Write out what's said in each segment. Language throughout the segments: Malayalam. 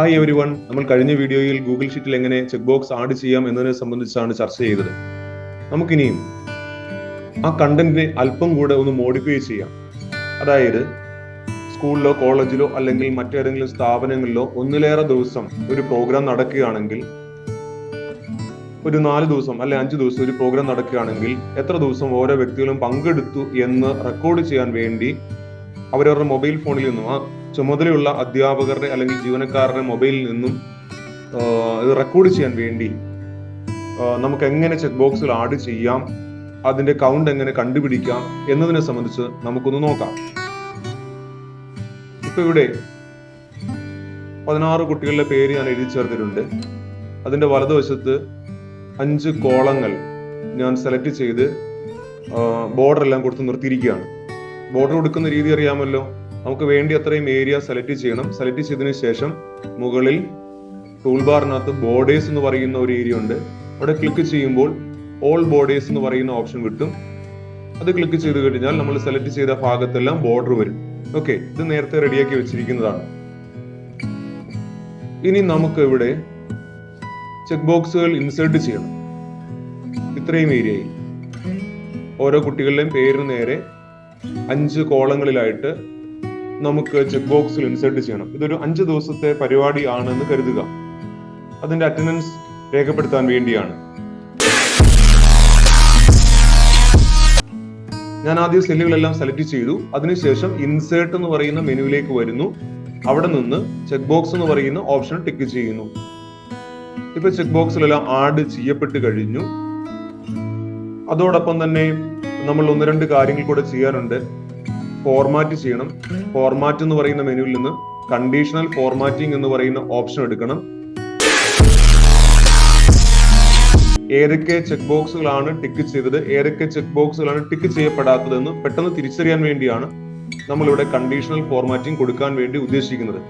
Hi every one. നമ്മൾ കഴിഞ്ഞ വീഡിയോയിൽ ഗൂഗിൾ ഷീറ്റിൽ എങ്ങനെ ചെക്ക് ബോക്സ് ആഡ് ചെയ്യാം എന്നതിനെ സംബന്ധിച്ചാണ് ചർച്ച ചെയ്തത്. നമുക്കിനിയും ആ കണ്ടന്റിനെ അല്പം കൂടെ ഒന്ന് മോഡിഫൈ ചെയ്യാം. അതായത് സ്കൂളിലോ കോളേജിലോ അല്ലെങ്കിൽ മറ്റേതെങ്കിലും സ്ഥാപനങ്ങളിലോ ഒന്നിലേറെ ദിവസം ഒരു പ്രോഗ്രാം നടക്കുകയാണെങ്കിൽ, ഒരു 4 ദിവസം അല്ലെ 5 ദിവസം ഒരു പ്രോഗ്രാം നടക്കുകയാണെങ്കിൽ എത്ര ദിവസം ഓരോ വ്യക്തികളും പങ്കെടുത്തു എന്ന് റെക്കോർഡ് ചെയ്യാൻ വേണ്ടി അവരവരുടെ മൊബൈൽ ഫോണിൽ നിന്നും, ആ ചുമതലയുള്ള അധ്യാപകരുടെ അല്ലെങ്കിൽ ജീവനക്കാരുടെ മൊബൈലിൽ നിന്നും ഇത് റെക്കോർഡ് ചെയ്യാൻ വേണ്ടി നമുക്ക് എങ്ങനെ ചെക്ക് ബോക്സിൽ ആഡ് ചെയ്യാം, അതിന്റെ കൗണ്ട് എങ്ങനെ കണ്ടുപിടിക്കാം എന്നതിനെ സംബന്ധിച്ച് നമുക്കൊന്ന് നോക്കാം. ഇപ്പൊ ഇവിടെ 16 കുട്ടികളുടെ പേര് ഞാൻ എഴുതി ചേർത്തിട്ടുണ്ട്. അതിന്റെ വലതുവശത്ത് 5 കോളങ്ങൾ ഞാൻ സെലക്ട് ചെയ്ത് ബോർഡർ എല്ലാം കൊടുത്ത് നിർത്തിയിരിക്കുകയാണ്. ബോർഡർ കൊടുക്കുന്ന രീതി അറിയാമല്ലോ. നമുക്ക് വേണ്ടി അത്രയും ഏരിയ സെലക്ട് ചെയ്യണം. സെലക്ട് ചെയ്തതിനു ശേഷം മുകളിൽ ടൂൾ ബാറിനകത്ത് ബോർഡേഴ്സ് എന്ന് പറയുന്ന ഒരു ഏരിയ ഉണ്ട്. അവിടെ ക്ലിക്ക് ചെയ്യുമ്പോൾ ഓൾ ബോർഡേഴ്സ് എന്ന് പറയുന്ന ഓപ്ഷൻ കിട്ടും. അത് ക്ലിക്ക് ചെയ്ത് കഴിഞ്ഞാൽ നമ്മൾ സെലക്ട് ചെയ്ത ഭാഗത്തെല്ലാം ബോർഡർ വരും. ഓക്കെ, ഇത് നേരത്തെ റെഡിയാക്കി വെച്ചിരിക്കുന്നതാണ്. ഇനി നമുക്ക് ഇവിടെ ചെക്ക് ബോക്സുകൾ ഇൻസേർട്ട് ചെയ്യണം. ഇത്രയും ഏരിയയിൽ ഓരോ കുട്ടികളുടെയും പേരിന് നേരെ 5 കോളങ്ങളിലായിട്ട് നമുക്ക് ചെക്ക് ബോക്സിൽ ഇൻസേർട്ട് ചെയ്യണം. ഇതൊരു 5 ദിവസത്തെ പരിപാടി ആണെന്ന് കരുതുക. അതിന്റെ അറ്റൻഡൻസ് രേഖപ്പെടുത്താൻ വേണ്ടിയാണ്. ഞാൻ ആദ്യം സെല്ലുകളെല്ലാം സെലക്ട് ചെയ്തു. അതിനുശേഷം ഇൻസേർട്ട് എന്ന് പറയുന്ന മെനുവിലേക്ക് വരുന്നു. അവിടെ നിന്ന് ചെക്ക് ബോക്സ് എന്ന് പറയുന്ന ഓപ്ഷൻ ടിക്ക് ചെയ്യുന്നു. ഇപ്പൊ ചെക്ക് ബോക്സിലെല്ലാം ആഡ് ചെയ്യപ്പെട്ട് കഴിഞ്ഞു. അതോടൊപ്പം തന്നെ നമ്മൾ 1-2 കാര്യങ്ങൾ കൂടെ ചെയ്യാറുണ്ട്. ഫോർമാറ്റ് ചെയ്യണം. ഫോർമാറ്റ് എന്ന് പറയുന്ന മെനുവിൽ നിന്ന് കണ്ടീഷണൽ ഫോർമാറ്റിംഗ് എന്ന് പറയുന്ന ഓപ്ഷൻ എടുക്കണം. ഏതൊക്കെ ചെക്ക് ബോക്സുകളാണ് ടിക്ക് ചെയ്തത്, ഏതൊക്കെ ചെക്ക് ബോക്സുകളാണ് ടിക്ക് ചെയ്യപ്പെടാത്തതെന്ന് പെട്ടെന്ന് തിരിച്ചറിയാൻ വേണ്ടിയാണ് നമ്മളിവിടെ കണ്ടീഷണൽ ഫോർമാറ്റിംഗ് കൊടുക്കാൻ വേണ്ടി ഉദ്ദേശിക്കുന്നത്.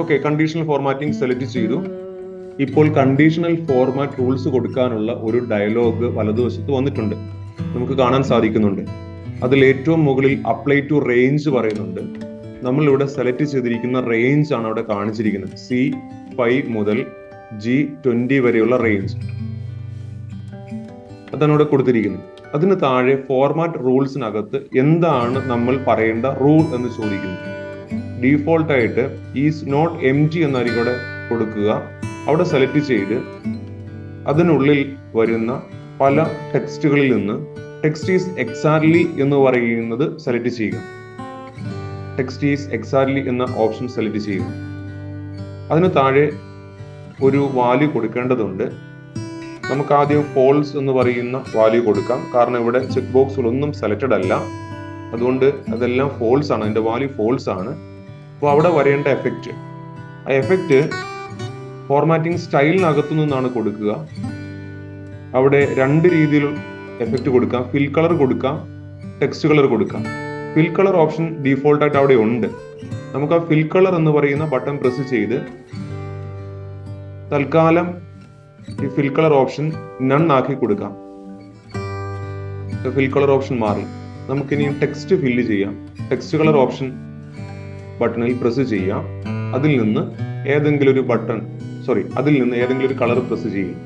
ഓക്കെ, കണ്ടീഷണൽ ഫോർമാറ്റിംഗ് സെലക്ട് ചെയ്തു. ഇപ്പോൾ കണ്ടീഷണൽ ഫോർമാറ്റ് റൂൾസ് കൊടുക്കാനുള്ള ഒരു ഡയലോഗ് വലതുവശത്ത് വന്നിട്ടുണ്ട്, നമുക്ക് കാണാൻ സാധിക്കുന്നുണ്ട്. അതിൽ ഏറ്റവും മുകളിൽ അപ്ലൈ ടു റേഞ്ച് പറയുന്നുണ്ട്. നമ്മൾ ഇവിടെ സെലക്ട് ചെയ്തിരിക്കുന്ന റേഞ്ച് ആണ് അവിടെ കാണിച്ചിരിക്കുന്നത്. C5 മുതൽ G20 വരെയുള്ള റേഞ്ച് അതാണ് ഇവിടെ കൊടുത്തിരിക്കുന്നത്. അതിന് താഴെ ഫോർമാറ്റ് റൂൾസിനകത്ത് എന്താണ് നമ്മൾ പറയേണ്ട റൂൾ എന്ന് ചോദിക്കുന്നു. ഡീഫോൾട്ട് ആയിട്ട് ഈസ് നോട്ട് MG എന്നായിരിക്കും ഇവിടെ കൊടുക്കുക. അവിടെ സെലക്ട് ചെയ്ത് അതിനുള്ളിൽ വരുന്ന പല ടെക്സ്റ്റുകളിൽ നിന്ന് ടെക്സ്റ്റ് ഈസ് എക്സാക്ട്ലി എന്ന് പറയുന്നത് സെലക്ട് ചെയ്യുക. ടെക്സ്റ്റ് ഈസ് എക്സാക്ട്ലി എന്ന ഓപ്ഷൻ സെലക്ട് ചെയ്യുക. അതിന് താഴെ ഒരു വാല്യൂ കൊടുക്കേണ്ടതുണ്ട്. നമുക്ക് ആദ്യം ഫോൾസ് എന്ന് പറയുന്ന വാല്യൂ കൊടുക്കാം. കാരണം ഇവിടെ ചെക്ക് ബോക്സുകളൊന്നും സെലക്റ്റഡ് അല്ല, അതുകൊണ്ട് അതെല്ലാം ഫോൾസ് ആണ്. അതിന്റെ വാല്യൂ ഫോൾസ് ആണ്. അപ്പോൾ അവിടെ വരേണ്ട എഫക്റ്റ്, ആ എഫക്റ്റ് ഫോർമാറ്റിംഗ് സ്റ്റൈലിനകത്തു നിന്നാണ് കൊടുക്കുക. അവിടെ 2 രീതിയിൽ എഫക്റ്റ് കൊടുക്കാം. ഫിൽ കളർ കൊടുക്കാം, ടെക്സ്റ്റ് കളർ കൊടുക്കാം. ഫിൽ കളർ ഓപ്ഷൻ ഡീഫോൾട്ട് ആയിട്ട് അവിടെ ഉണ്ട്. നമുക്ക് ആ ഫിൽ കളർ എന്ന് പറയുന്ന ബട്ടൺ പ്രസ് ചെയ്ത് തൽക്കാലം ഈ ഫിൽ കളർ ഓപ്ഷൻ നൺ ആക്കി കൊടുക്കാം. ഫിൽ കളർ ഓപ്ഷൻ മാറി. നമുക്കിനി ടെക്സ്റ്റ് ഫില്ല് ചെയ്യാം. ടെക്സ്റ്റ് കളർ ഓപ്ഷൻ ബട്ടണിൽ പ്രസ് ചെയ്യാം. അതിൽ നിന്ന് ഏതെങ്കിലും ഒരു കളർ പ്രസ് ചെയ്യും.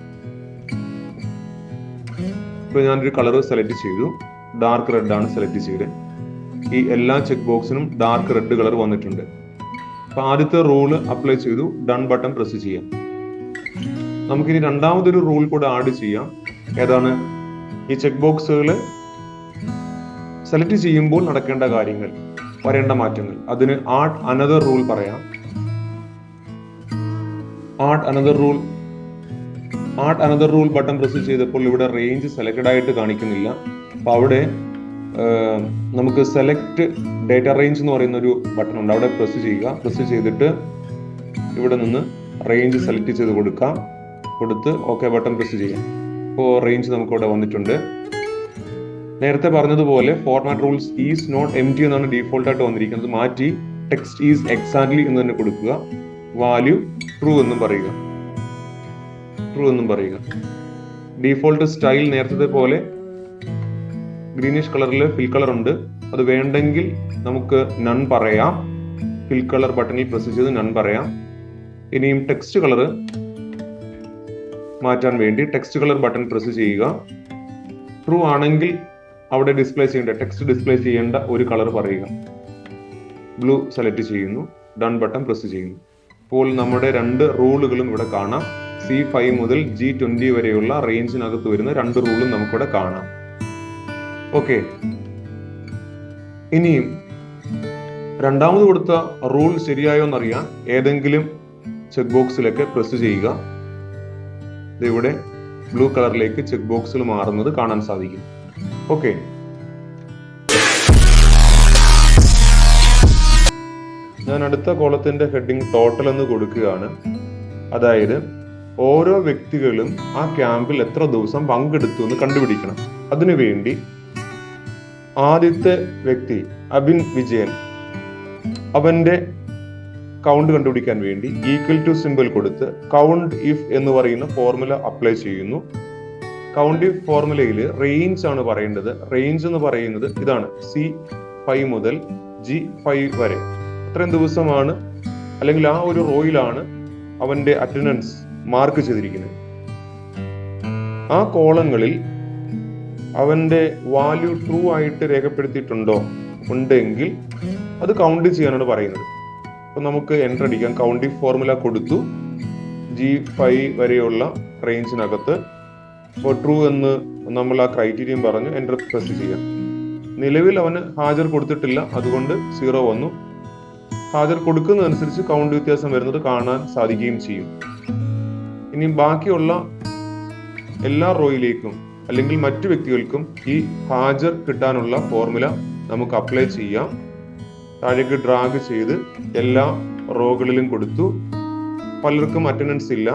ഇപ്പൊ ഞാനൊരു കളർ സെലക്ട് ചെയ്തു. ഡാർക്ക് റെഡ് ആണ് സെലക്ട് ചെയ്തത്. ഈ എല്ലാ ചെക്ക് ബോക്സിനും ഡാർക്ക് റെഡ് കളർ വന്നിട്ടുണ്ട്. അപ്പൊ ആദ്യത്തെ റൂള് അപ്ലൈ ചെയ്തു. ഡൺ ബട്ടൺ പ്രസ് ചെയ്യാം. നമുക്കിനി രണ്ടാമതൊരു റൂൾ കൂടെ ആഡ് ചെയ്യാം. ഏതാണ്? ഈ ചെക്ക് ബോക്സുകൾ സെലക്ട് ചെയ്യുമ്പോൾ നടക്കേണ്ട കാര്യങ്ങൾ, വരേണ്ട മാറ്റങ്ങൾ. അതിന് ആഡ് അനദർ റൂൾ പറയാം. Add another rule button press ചെയ്തപ്പോൾ ഇവിടെ റേഞ്ച് സെലക്റ്റഡ് ആയിട്ട് കാണിക്കുന്നില്ല. അപ്പൊ അവിടെ നമുക്ക് സെലക്ട് ഡേറ്റ റേഞ്ച് എന്ന് പറയുന്ന ഒരു ബട്ടൺ ഉണ്ട്. അവിടെ പ്രസ് ചെയ്യുക. പ്രസ് ചെയ്തിട്ട് ഇവിടെ നിന്ന് റേഞ്ച് സെലക്ട് ചെയ്ത് കൊടുത്ത് ഓക്കെ ബട്ടൺ പ്രസ് ചെയ്യാം. ഇപ്പോൾ റേഞ്ച് നമുക്ക് ഇവിടെ വന്നിട്ടുണ്ട്. നേരത്തെ പറഞ്ഞതുപോലെ format rules is not MG എന്നാണ് ഡീഫോൾട്ട് ആയിട്ട് വന്നിരിക്കുന്നത്. മാറ്റി ടെക്സ്റ്റ് ഈസ് എക്സാക്ട്ലി എന്ന് തന്നെ കൊടുക്കുക. വാല്യൂ ട്രൂ എന്നും പറയുക. ഡീഫോൾട്ട് സ്റ്റൈൽ നേരത്തെ പോലെ ഗ്രീനിഷ് കളറിൽ ഫിൽ കളർ ഉണ്ട്. അത് വേണ്ടെങ്കിൽ നമുക്ക് നൺ പറയാം. ഫിൽ കളർ ബട്ടണിൽ പ്രസ് ചെയ്ത് നൺ പറയാം. ഇനിയും ടെക്സ്റ്റ് കളർ മാറ്റാൻ വേണ്ടി ടെക്സ്റ്റ് കളർ ബട്ടൺ പ്രസ് ചെയ്യുക. ട്രൂ ആണെങ്കിൽ അവിടെ ടെക്സ്റ്റ് ഡിസ്പ്ലേ ചെയ്യേണ്ട ഒരു കളർ പറയുക. ബ്ലൂ സെലക്ട് ചെയ്യുന്നു, ഡൺ ബട്ടൺ പ്രസ് ചെയ്യുന്നു. ഇപ്പോൾ നമ്മുടെ 2 റൂളുകളും ഇവിടെ കാണാം. C5 മുതൽ G20 വരെയുള്ള റേഞ്ചിനകത്ത് വരുന്ന 2 റൂളും നമുക്കിവിടെ കാണാം. ഓക്കെ, ഇനിയും രണ്ടാമത് കൊടുത്ത റൂൾ ശരിയായോ എന്നറിയാൻ ഏതെങ്കിലും ചെക്ക് ബോക്സിലൊക്കെ പ്രസ് ചെയ്യുക. ഇവിടെ ബ്ലൂ കളറിലേക്ക് ചെക്ക് ബോക്സിൽ മാറുന്നത് കാണാൻ സാധിക്കും. ഓക്കെ, ഞാൻ അടുത്ത കോളത്തിന്റെ ഹെഡിങ് ടോട്ടൽ എന്ന് കൊടുക്കുകയാണ്. അതായത് ഓരോ വ്യക്തികളും ആ ക്യാമ്പിൽ എത്ര ദിവസം പങ്കെടുത്തു എന്ന് കണ്ടുപിടിക്കണം. അതിനുവേണ്ടി ആദ്യത്തെ വ്യക്തി അബിൻ വിജയൻ, അവന്റെ കൗണ്ട് കണ്ടുപിടിക്കാൻ വേണ്ടി ഈക്വൽ ടു സിമ്പിൾ കൊടുത്ത് കൗണ്ട് ഇഫ് എന്ന് പറയുന്ന ഫോർമുല അപ്ലൈ ചെയ്യുന്നു. കൗണ്ട് ഇഫ് ഫോർമുലയിൽ റേഞ്ച് ആണ് പറയേണ്ടത്. റേഞ്ച് എന്ന് പറയുന്നത് ഇതാണ്, C5 മുതൽ G5 വരെ. അത്രയും ദിവസമാണ് അല്ലെങ്കിൽ ആ ഒരു റോയിലാണ് അവന്റെ അറ്റൻഡൻസ് മാർക്ക് ചെയ്തിരിക്കുന്നത്. ആ കോളങ്ങളിൽ അവന്റെ വാല്യൂ ട്രൂ ആയിട്ട് രേഖപ്പെടുത്തിയിട്ടുണ്ടോ, ഉണ്ടെങ്കിൽ അത് കൗണ്ട് ചെയ്യാനാണ് പറയുന്നത്. അപ്പൊ നമുക്ക് എൻ്റർ അടിക്കാം. കൗണ്ട് ഇഫ് ഫോർമുല കൊടുത്തു, G5 വരെയുള്ള റേഞ്ചിനകത്ത് ഇപ്പോൾ ട്രൂ എന്ന് നമ്മൾ ആ ക്രൈറ്റീരിയൻ പറഞ്ഞു എൻ്റർ പ്രസ് ചെയ്യാം. നിലവിൽ അവന് ഹാജർ കൊടുത്തിട്ടില്ല, അതുകൊണ്ട് 0 വന്നു. ഹാജർ കൊടുക്കുന്നതനുസരിച്ച് കൗണ്ട് വ്യത്യാസം വരുന്നത് കാണാൻ സാധിക്കുകയും ചെയ്യും. ഇനി ബാക്കിയുള്ള എല്ലാ റോയിലേക്കും അല്ലെങ്കിൽ മറ്റു വ്യക്തികൾക്കും ഈ ഹാജർ കിട്ടാനുള്ള ഫോർമുല നമുക്ക് അപ്ലൈ ചെയ്യാം. താഴേക്ക് ഡ്രാഗ് ചെയ്ത് എല്ലാ റോകളിലും കൊടുത്തു. പലർക്കും അറ്റൻഡൻസ് ഇല്ല.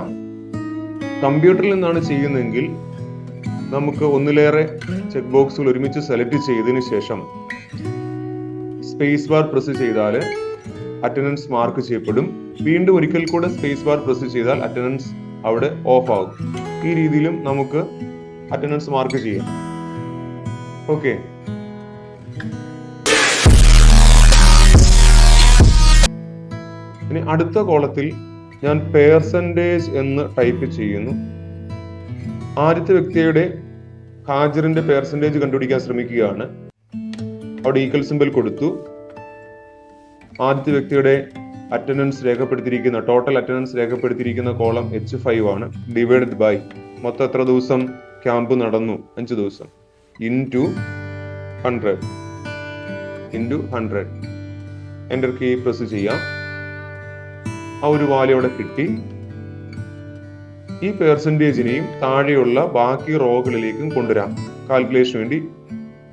കമ്പ്യൂട്ടറിൽ നിന്നാണ് ചെയ്യുന്നതെങ്കിൽ നമുക്ക് ഒന്നിലേറെ ചെക്ക് ബോക്സുകൾ ഒരുമിച്ച് സെലക്ട് ചെയ്തതിനു ശേഷം സ്പേസ് ബാർ പ്രസ് ചെയ്താൽ അറ്റൻഡൻസ് മാർക്ക് ചെയ്യപ്പെടും. വീണ്ടും ഒരിക്കൽ കൂടെ സ്പേസ് ബാർ പ്രസ് ചെയ്താൽ അറ്റൻഡൻസ് അവിടെ ഓഫ് ആകും. ഈ രീതിയിലും നമുക്ക് അറ്റൻഡൻസ് മാർക്ക് ചെയ്യാം. ഓക്കെ, ഇനി അടുത്ത കോളത്തിൽ ഞാൻ പെർസെന്റേജ് എന്ന് ടൈപ്പ് ചെയ്യുന്നു. ആദ്യത്തെ വ്യക്തിയുടെ ഹാജറിന്റെ പെർസെന്റേജ് കണ്ടുപിടിക്കാൻ ശ്രമിക്കുകയാണ്. അവിടെ ഈക്വൽ സിമ്പിൾ കൊടുത്തു. ആദ്യത്തെ വ്യക്തിയുടെ അറ്റൻഡൻസ് രേഖപ്പെടുത്തിയിരിക്കുന്ന ടോട്ടൽ അറ്റൻഡൻസ് രേഖപ്പെടുത്തിയിരിക്കുന്ന കോളം H5 ആണ്. ഡിവൈഡഡ് ബൈ മൊത്തം എത്ര ദിവസം ക്യാമ്പ് നടന്നു, 5 ദിവസം, ഇൻറ്റു 100. എൻ്റർ കീ പ്രസ് ചെയ്യാം. ആ ഒരു വാല്യൂ അവിടെ കിട്ടി. ഈ പെർസെന്റേജിനെയും താഴെയുള്ള ബാക്കി റോകളിലേക്കും കൊണ്ടുവരാം. കാൽക്കുലേഷന് വേണ്ടി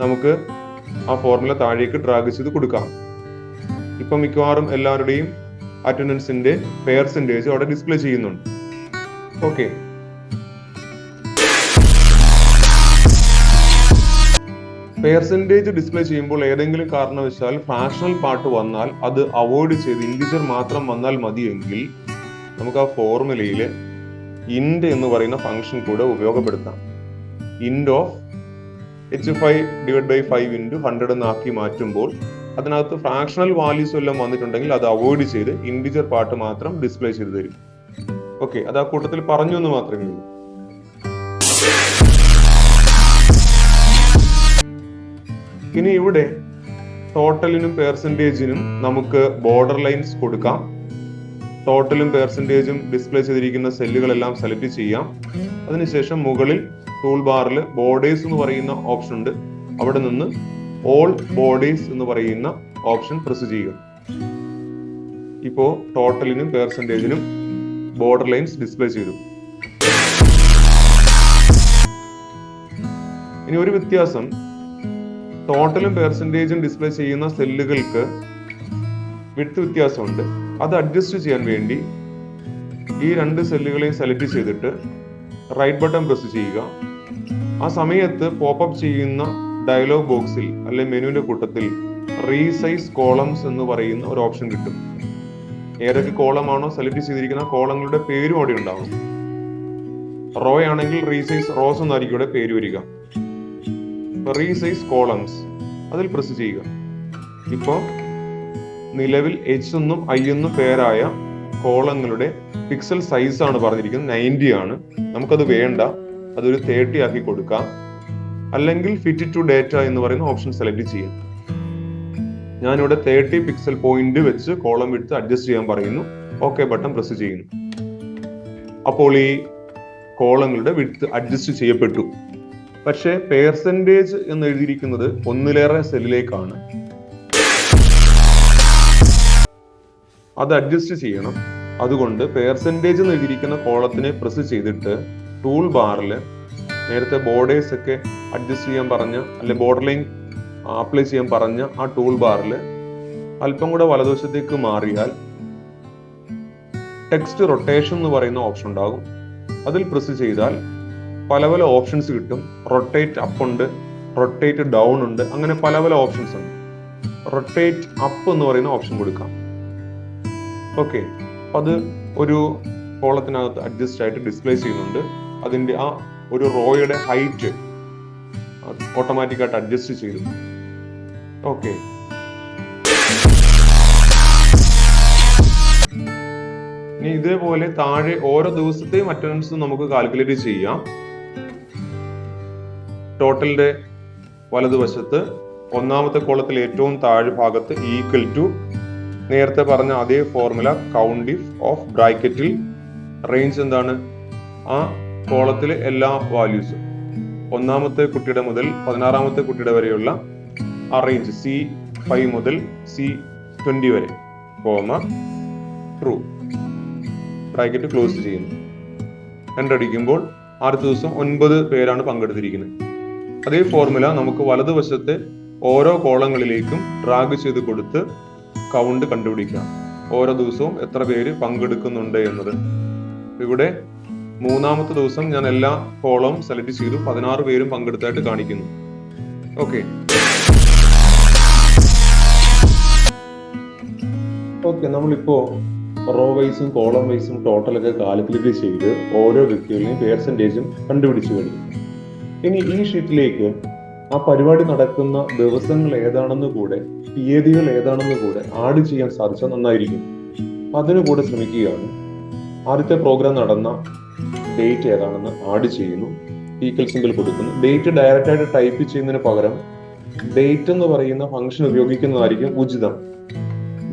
നമുക്ക് ആ ഫോർമുല താഴേക്ക് ഡ്രാഗ് ചെയ്ത് കൊടുക്കാം. ഇപ്പൊ മിക്കവാറും എല്ലാവരുടെയും അറ്റൻഡൻസിന്റെ പെർസെന്റേജ് അവിടെ ഡിസ്പ്ലേ ചെയ്യുന്നുണ്ട്. ഓക്കെ, പെർസെന്റേജ് ഡിസ്പ്ലേ ചെയ്യുമ്പോൾ ഏതെങ്കിലും കാരണവശാൽ ഫ്രാക്ഷണൽ പാർട്ട് വന്നാൽ അത് അവോയ്ഡ് ചെയ്ത് ഇൻഡിജർ മാത്രം വന്നാൽ മതിയെങ്കിൽ നമുക്ക് ആ ഫോർമുലയിൽ ഇൻഡ് എന്ന് പറയുന്ന ഫംഗ്ഷൻ കൂടെ ഉപയോഗപ്പെടുത്താം. ഇൻഡ് of H5 divide by 5 into 100 എന്നാക്കി മാറ്റുമ്പോൾ അതിനകത്ത് ഫ്രാക്ഷണൽ വാല്യൂസ് എല്ലാം വന്നിട്ടുണ്ടെങ്കിൽ അത് അവോയ്ഡ് ചെയ്ത് ഇൻഡിജർ പാർട്ട് മാത്രം ഡിസ്പ്ലേ ചെയ്ത് തരും. ഓക്കെ, അത് ആ കൂട്ടത്തിൽ പറഞ്ഞു എന്ന് മാത്രമേ ഉള്ളൂ. ഇനി ഇവിടെ ടോട്ടലിനും പെർസെന്റേജിനും നമുക്ക് ബോർഡർ ലൈൻസ് കൊടുക്കാം. ടോട്ടലും പെർസെന്റേജും ഡിസ്പ്ലേ ചെയ്തിരിക്കുന്ന സെല്ലുകളെല്ലാം സെലക്ട് ചെയ്യാം. അതിനുശേഷം മുകളിൽ ടൂൾ ബാറിൽ ബോർഡേഴ്സ് എന്ന് പറയുന്ന ഓപ്ഷൻ ഉണ്ട്. അവിടെ നിന്ന് ഓൾ ബോർഡേഴ്സ് എന്ന് പറയുന്ന ഓപ്ഷൻ പ്രസ് ചെയ്യുക. ഇപ്പോ ടോട്ടലിനും പെർസെന്റേജിനും ബോർഡർ ലൈൻസ് ഡിസ്പ്ലേ ചെയ്തു. ഇനി ഒരു വ്യത്യാസം, ടോട്ടലും പെർസെന്റേജും ഡിസ്പ്ലേ ചെയ്യുന്ന സെല്ലുകൾക്ക് വിഡ്ത് വ്യത്യാസമുണ്ട്. അത് അഡ്ജസ്റ്റ് ചെയ്യാൻ വേണ്ടി ഈ 2 സെല്ലുകളെയും സെലക്ട് ചെയ്തിട്ട് റൈറ്റ് ബട്ടൺ പ്രസ് ചെയ്യുക. ആ സമയത്ത് പോപ്പപ്പ് ചെയ്യുന്ന ഡയലോഗ് ബോക്സിൽ അല്ലെങ്കിൽ മെനുവിന്റെ കൂട്ടത്തിൽ റീസൈസ് കോളംസ് എന്ന് പറയുന്ന ഒരു ഓപ്ഷൻ കിട്ടും. ഏതൊക്കെ കോളമാണോ സെലക്ട് ചെയ്തിരിക്കുന്ന കോളങ്ങളുടെ പേരും അവിടെ ഉണ്ടാവും. റോ ആണെങ്കിൽ റീസൈസ് റോസ് എന്നായിരിക്കും ഇവിടെ പേര് വരിക. റീസൈസ് കോളംസ് അതിൽ പ്രസ് ചെയ്യുക. ഇപ്പോൾ നിലവിൽ H എന്നും I എന്നും പേരായ കോളങ്ങളുടെ പിക്സൽ സൈസ് ആണ് പറഞ്ഞിരിക്കുന്നത്, 90 ആണ്. നമുക്കത് വേണ്ട, അതൊരു 30 ആക്കി കൊടുക്കാം. അല്ലെങ്കിൽ ഫിറ്റ് ടു ഡേറ്റ എന്ന് പറയുന്ന ഓപ്ഷൻ സെലക്ട് ചെയ്യാം. ഞാനിവിടെ 30 പിക്സൽ പോയിന്റ് വെച്ച് കോളം വിഡ്ത്ത് അഡ്ജസ്റ്റ് ചെയ്യാൻ പറയുന്നു. ഓക്കെ ബട്ടൺ പ്രസ് ചെയ്യുന്നു. അപ്പോൾ ഈ കോളങ്ങളുടെ വിഡ്ത്ത് അഡ്ജസ്റ്റ് ചെയ്യപ്പെട്ടു. പക്ഷേ പെർസെന്റേജ് എന്ന് എഴുതിയിരിക്കുന്നത് ഒന്നിലേറെ സെല്ലിലേക്കാണ്. അത് അഡ്ജസ്റ്റ് ചെയ്യണം. അതുകൊണ്ട് പെർസെന്റേജ് എന്ന് എഴുതിയിരിക്കുന്ന കോളത്തിനെ പ്രസ് ചെയ്തിട്ട് ടൂൾ ബാറിൽ നേരത്തെ ബോർഡേഴ്സ് ഒക്കെ അഡ്ജസ്റ്റ് ചെയ്യാൻ പറഞ്ഞ, അല്ലെ ബോർഡർ ലൈൻ അപ്ലൈ ചെയ്യാൻ പറഞ്ഞ ആ ടൂൾ ബാറിൽ അല്പം കൂടെ വലതുവശത്തേക്ക് മാറിയാൽ ടെക്സ്റ്റ് റൊട്ടേഷൻ എന്ന് പറയുന്ന ഓപ്ഷൻ ഉണ്ടാകും. അതിൽ പ്രസ് ചെയ്താൽ പല പല ഓപ്ഷൻസ് കിട്ടും. റൊട്ടേറ്റ് അപ്പ് ഉണ്ട്, റൊട്ടേറ്റ് ഡൗൺ ഉണ്ട്, അങ്ങനെ പല പല ഓപ്ഷൻസ് ഉണ്ട്. റൊട്ടേറ്റ് അപ്പ് എന്ന് പറയുന്ന ഓപ്ഷൻ കൊടുക്കാം. ഓക്കെ, അത് ഒരു കോളത്തിനകത്ത് അഡ്ജസ്റ്റ് ആയിട്ട് ഡിസ്പ്ലേ ചെയ്യുന്നുണ്ട്. അതിന്റെ ആ ഒരു റോയുടെ ഹൈറ്റ് ഓട്ടോമാറ്റിക് ആയിട്ട് അഡ്ജസ്റ്റ് ചെയ്തു. ഓക്കെ, ഇനി ഇതേപോലെ താഴെ ഓരോ ദിവസത്തെയും അറ്റൻഡൻസ് നമുക്ക് കാൽക്കുലേറ്റ് ചെയ്യാം. ടോട്ടലിന്റെ വലതുവശത്ത് ഒന്നാമത്തെ കോളത്തിൽ ഏറ്റവും താഴെ ഭാഗത്ത് ഈക്വൽ ടു നേരത്തെ പറഞ്ഞ അതേ ഫോർമുല കൗണ്ട് ഇഫ് ഓഫ് ബ്രാക്കറ്റിൽ റേഞ്ച് എന്താണ്, ആ കോളത്തിലെ എല്ലാ വാല്യൂസും ഒന്നാമത്തെ കുട്ടിയുടെ മുതൽ 16ാമത്തെ കുട്ടിയുടെ വരെയുള്ള ആ റേഞ്ച് C5 മുതൽ C20 വരെ, കോമ ട്രൂ, ബ്രാക്കറ്റ് ക്ലോസ് ചെയ്യുന്നു. രണ്ടടിക്കുമ്പോൾ അടുത്ത ദിവസം 9 പേരാണ് പങ്കെടുത്തിരിക്കുന്നത്. അതേ ഫോർമുല നമുക്ക് വലതുവശത്തെ ഓരോ കോളങ്ങളിലേക്കും ഡ്രാഗ് ചെയ്ത് കൊടുത്ത് കൗണ്ട് കണ്ടുപിടിക്കാം. ഓരോ ദിവസവും എത്ര പേര് പങ്കെടുക്കുന്നുണ്ട് എന്നത്. ഇവിടെ മൂന്നാമത്തെ ദിവസം ഞാൻ എല്ലാ കോളവും സെലക്ട് ചെയ്തു, 16 പേരും പങ്കെടുത്തായിട്ട് കാണിക്കുന്നു. ഓക്കെ, നമ്മളിപ്പോ റോ വൈസും കോളം വൈസും ടോട്ടലൊക്കെ കാൽക്കുലേറ്റ് ചെയ്ത് ഓരോ വ്യക്തികളുടെയും പെർസെന്റേജും കണ്ടുപിടിച്ചു കഴിഞ്ഞു. ഇനി ഈ ഷീറ്റിലേക്ക് ആ പരിപാടി നടക്കുന്ന ദിവസങ്ങൾ ഏതാണെന്ന് കൂടെ, തീയതികൾ ഏതാണെന്ന് കൂടെ ആഡ് ചെയ്യാൻ സാധിച്ചാൽ നന്നായിരിക്കും. അതിനു കൂടെ ശ്രമിക്കുകയാണ്. ആദ്യത്തെ പ്രോഗ്രാം നടന്ന ഡേറ്റ് ഏതാണെന്ന് ആഡ് ചെയ്യുന്നു, ഈക്വൽ സിമ്പിൾ കൊടുക്കുന്നു. ഡേറ്റ് ഡയറക്റ്റ് ആയിട്ട് ടൈപ്പ് ചെയ്യുന്നതിന് പകരം ഡേറ്റ് എന്ന് പറയുന്ന ഫംഗ്ഷൻ ഉപയോഗിക്കുന്നതായിരിക്കും ഉചിതം.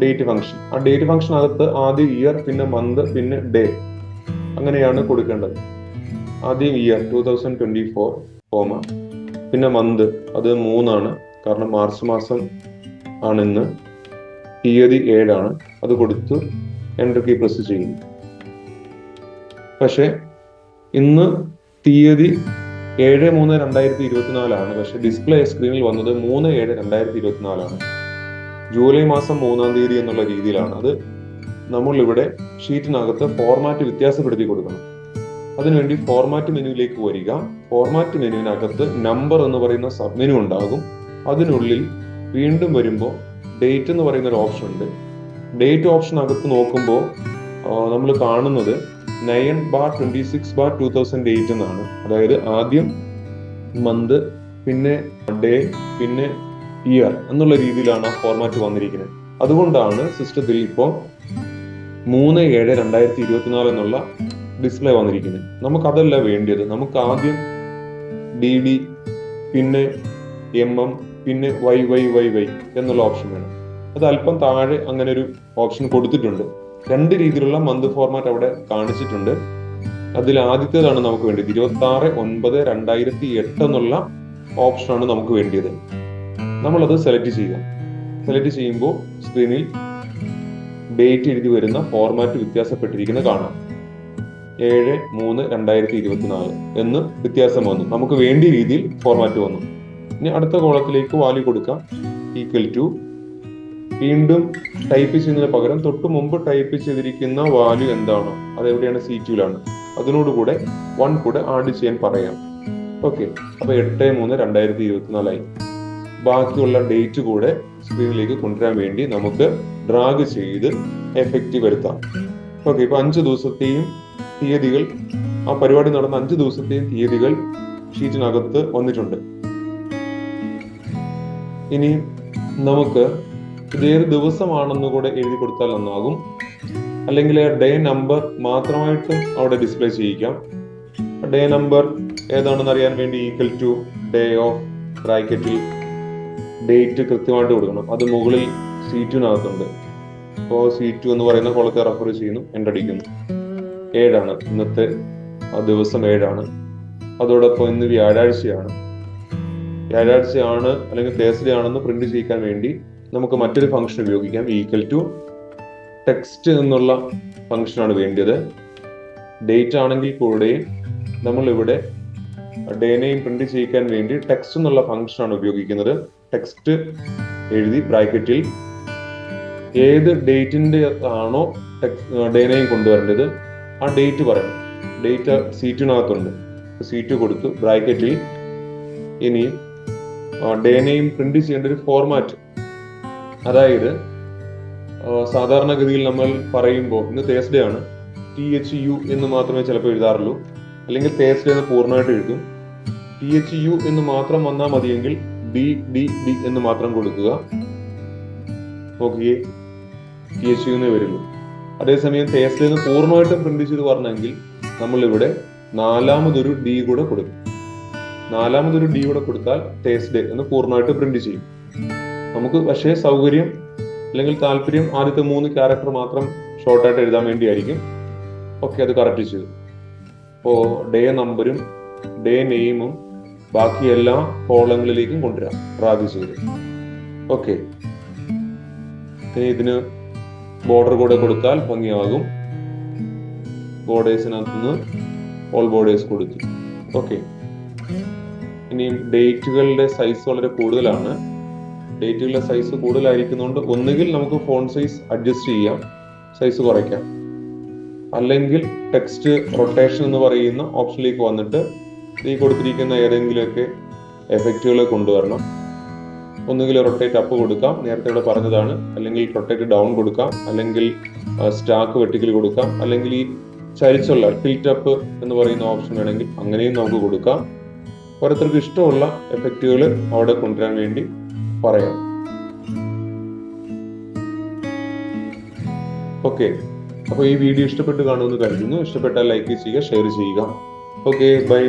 ഡേറ്റ് ഫംഗ്ഷൻ, ആ ഡേറ്റ് ഫംഗ്ഷനകത്ത് ആദ്യം ഇയർ, പിന്നെ മന്ത്, പിന്നെ ഡേ, അങ്ങനെയാണ് കൊടുക്കേണ്ടത്. ആദ്യം ഇയർ 2024, കോമ, പിന്നെ മന്ത്, അത് 3 കാരണം മാർച്ച് മാസം ആണിന്ന്, തീയതി 7, അത് കൊടുത്ത് എൻ്റർ കീ പ്രസ് ചെയ്യുന്നു. പക്ഷെ ഇന്ന് തീയതി 7/3/2024, പക്ഷെ ഡിസ്പ്ലേ സ്ക്രീനിൽ വന്നത് 3/7/2024. ജൂലൈ മാസം 3-ാം തീയതി എന്നുള്ള രീതിയിലാണ്. അത് നമ്മൾ ഇവിടെ ഷീറ്റിനകത്ത് ഫോർമാറ്റ് വ്യത്യാസപ്പെടുത്തി കൊടുക്കണം. അതിനുവേണ്ടി ഫോർമാറ്റ് മെനുവിലേക്ക് വരിക. ഫോർമാറ്റ് മെനുവിനകത്ത് നമ്പർ എന്ന് പറയുന്ന സബ് മെനു ഉണ്ടാകും. അതിനുള്ളിൽ വീണ്ടും വരുമ്പോൾ ഡേറ്റ് എന്ന് പറയുന്ന ഒരു ഓപ്ഷൻ ഉണ്ട്. ഡേറ്റ് ഓപ്ഷനകത്ത് നോക്കുമ്പോൾ നമ്മൾ കാണുന്നത് 9/26/2008 എന്നാണ്. അതായത് ആദ്യം മന്ത്, പിന്നെ ഡേ, പിന്നെ ഇയർ എന്നുള്ള രീതിയിലാണ് ആ ഫോർമാറ്റ് വന്നിരിക്കുന്നത്. അതുകൊണ്ടാണ് സിസ്റ്റത്തിൽ ഇപ്പോൾ 3/7/2024 എന്നുള്ള ഡിസ്പ്ലേ വന്നിരിക്കുന്നത്. നമുക്കതല്ല വേണ്ടിയത്. നമുക്ക് ആദ്യം DD, പിന്നെ MM, പിന്നെ YYYY എന്നുള്ള ഓപ്ഷൻ വേണം. അത് അല്പം താഴെ അങ്ങനെ ഒരു ഓപ്ഷൻ കൊടുത്തിട്ടുണ്ട്. 2 രീതിയിലുള്ള മന്ത് ഫോർമാറ്റ് അവിടെ കാണിച്ചിട്ടുണ്ട്. അതിൽ ആദ്യത്തേതാണ് നമുക്ക് വേണ്ടത്. 26/9/2008 എന്നുള്ള ഓപ്ഷനാണ് നമുക്ക് വേണ്ടിയത്. നമ്മളത് സെലക്ട് ചെയ്യുക. സെലക്ട് ചെയ്യുമ്പോൾ സ്ക്രീനിൽ ഡേറ്റ് എഴുതി വരുന്ന ഫോർമാറ്റ് വ്യത്യാസപ്പെട്ടിരിക്കുന്നത് കാണാം. 7/3/2024 എന്ന് വ്യത്യാസം വന്നു. നമുക്ക് വേണ്ടിയ രീതിയിൽ ഫോർമാറ്റ് വന്നു. ഇനി അടുത്ത കോളത്തിലേക്ക് വാല്യൂ കൊടുക്കാം. ഈക്വൽ ടു, വീണ്ടും ടൈപ്പ് ചെയ്യുന്നതിന് പകരം തൊട്ട് മുമ്പ് ടൈപ്പ് ചെയ്തിരിക്കുന്ന വാല്യൂ എന്താണോ അതെവിടെയാണ്, C2ലാണ്, അതിനോടുകൂടെ 1 കൂടെ ആഡ് ചെയ്യാൻ പറയാം. ഓക്കെ, അപ്പൊ 8/3/2024 ആയി. ബാക്കിയുള്ള ഡേറ്റ് കൂടെ സ്ക്രീനിലേക്ക് കൊണ്ടുവരാൻ വേണ്ടി നമുക്ക് ഡ്രാഗ് ചെയ്ത് എഫക്റ്റ് വരുത്താം. ഓക്കെ, ഇപ്പൊ 5 ദിവസത്തെയും തീയതികൾ, ആ പരിപാടി നടന്ന 5 ദിവസത്തെയും തീയതികൾ ഷീറ്റിനകത്ത് വന്നിട്ടുണ്ട്. ഇനി നമുക്ക് ഇത് ഏത് ദിവസമാണെന്ന് കൂടെ എഴുതി കൊടുത്താൽ നന്നാകും. അല്ലെങ്കിൽ ഡേ നമ്പർ മാത്രമായിട്ടും അവിടെ ഡിസ്പ്ലേ ചെയ്യിക്കാം. ഡേ നമ്പർ ഏതാണെന്ന് അറിയാൻ വേണ്ടി ഈക്വൽ ടു ഡേ ഓഫ് ബ്രാക്കറ്റിൽ ഡേറ്റ് കൃത്യമായിട്ട് കൊടുക്കണം. അത് മുകളിൽ C2-നകത്തുണ്ട്. ഇപ്പോൾ C2 എന്ന് പറയുന്ന കോളത്തെ റെഫർ ചെയ്യുന്നു, എൻ്റടിക്കുന്നു. 7 ഇന്നത്തെ ദിവസം 7. അതോടൊപ്പം ഇന്ന് വ്യാഴാഴ്ചയാണ് അല്ലെങ്കിൽ തേഴ്സ്ഡേ ആണെന്ന് പ്രിന്റ് ചെയ്യിക്കാൻ വേണ്ടി നമുക്ക് മറ്റൊരു ഫംഗ്ഷൻ ഉപയോഗിക്കാം. ഈക്വൽ ടു ടെക്സ്റ്റ് എന്നുള്ള ഫംഗ്ഷനാണ് വേണ്ടത്. ഡേറ്റ് ആണെങ്കിൽ കൂടെയും നമ്മൾ ഇവിടെ ഡേ നെയിം പ്രിന്റ് ചെയ്യിക്കാൻ വേണ്ടി ടെക്സ്റ്റ് എന്നുള്ള ഫംഗ്ഷനാണ് ഉപയോഗിക്കുന്നത്. ടെക്സ്റ്റ് എഴുതി ബ്രാക്കറ്റിൽ ഏത് ഡേറ്റിന്റെ ആണോ ഡേ നെയിം കൊണ്ടുവരേണ്ടത് ആ ഡേറ്റ് പറയണം. ഡേറ്റ് C2-നകത്തുണ്ട്. C2 കൊടുത്തു. ബ്രാക്കറ്റിൽ ഇനി ഡേ നെയിം പ്രിന്റ് ചെയ്യേണ്ട ഒരു ഫോർമാറ്റ്, അതായത് സാധാരണഗതിയിൽ നമ്മൾ പറയുമ്പോൾ ഇന്ന് തേഴ്സ്ഡേ ആണ്, THU എന്ന് മാത്രമേ ചിലപ്പോൾ എഴുതാറുള്ളൂ. അല്ലെങ്കിൽ തേഴ്സ്ഡേ എന്ന് പൂർണ്ണമായിട്ട് എഴുതും. THU എന്ന് മാത്രം വന്നാൽ മതിയെങ്കിൽ D എന്ന് മാത്രം കൊടുക്കുക. നോക്കിയേ, THU എന്നേ വരുള്ളൂ. അതേസമയം തേഴ്സ്ഡേ എന്ന് പൂർണ്ണമായിട്ട് പ്രിന്റ് ചെയ്ത് പറഞ്ഞെങ്കിൽ നമ്മൾ ഇവിടെ 4ാമതൊരു D കൂടെ കൊടുക്കും. 4ാമതൊരു D കൂടെ കൊടുത്താൽ തേഴ്സ്ഡേ എന്ന് പൂർണ്ണമായിട്ട് പ്രിന്റ് ചെയ്യും. നമുക്ക് പക്ഷേ സൗകര്യം അല്ലെങ്കിൽ താല്പര്യം ആദ്യത്തെ 3 ക്യാരക്ടർ മാത്രം ഷോർട്ടായിട്ട് എഴുതാൻ വേണ്ടിയായിരിക്കും. ഓക്കെ, അത് കറക്റ്റ് ചെയ്തു. അപ്പോൾ ഡേ നമ്പറും ഡേ നെയിമും ബാക്കി എല്ലാ കോളങ്ങളിലേക്കും കൊണ്ടുവരാം ഡ്രാഗ് ചെയ്ത്. ഓക്കെ, ഇതിന് ബോർഡർ കൂടെ കൊടുത്താൽ ഭംഗിയാകും. ബോർഡേഴ്സിനകത്തുനിന്ന് ഓൾ ബോർഡേഴ്സ് കൊടുത്തു. ഓക്കെ, ഇനിയും ഡേറ്റുകളുടെ സൈസ് വളരെ കൂടുതലാണ്. ഡേറ്റുകളുടെ സൈസ് കൂടുതലായിരിക്കുന്നതുകൊണ്ട് ഒന്നുകിൽ നമുക്ക് ഫോണ്ട് സൈസ് അഡ്ജസ്റ്റ് ചെയ്യാം, സൈസ് കുറയ്ക്കാം. അല്ലെങ്കിൽ ടെക്സ്റ്റ് റൊട്ടേഷൻ എന്ന് പറയുന്ന ഓപ്ഷനിലേക്ക് വന്നിട്ട് ഈ കൊടുത്തിരിക്കുന്ന ഏതെങ്കിലുമൊക്കെ എഫക്റ്റുകൾ കൊണ്ടുവരണം. ഒന്നുകിൽ റൊട്ടേറ്റ് അപ്പ് കൊടുക്കാം, നേരത്തെ ഇവിടെ പറഞ്ഞതാണ്. അല്ലെങ്കിൽ റൊട്ടേറ്റ് ഡൗൺ കൊടുക്കാം, അല്ലെങ്കിൽ സ്റ്റാക്ക് വെർട്ടിക്കൽ കൊടുക്കാം, അല്ലെങ്കിൽ ഈ ചരിച്ചുള്ള ടിൽറ്റ് അപ്പ് എന്ന് പറയുന്ന ഓപ്ഷൻ വേണമെങ്കിൽ അങ്ങനെയും നമുക്ക് കൊടുക്കാം. ഓരോരുത്തർക്ക് ഇഷ്ടമുള്ള എഫക്റ്റുകൾ അവിടെ കൊണ്ടുവരാൻ വേണ്ടി പറയാം. ഓക്കെ, അപ്പോൾ ഈ വീഡിയോ ഇഷ്ടപ്പെട്ട് കാണുമെന്ന് കരുതുന്നു. ഇഷ്ടപ്പെട്ടാൽ ലൈക്ക് ചെയ്യുക, ഷെയർ ചെയ്യുക. Okay, by.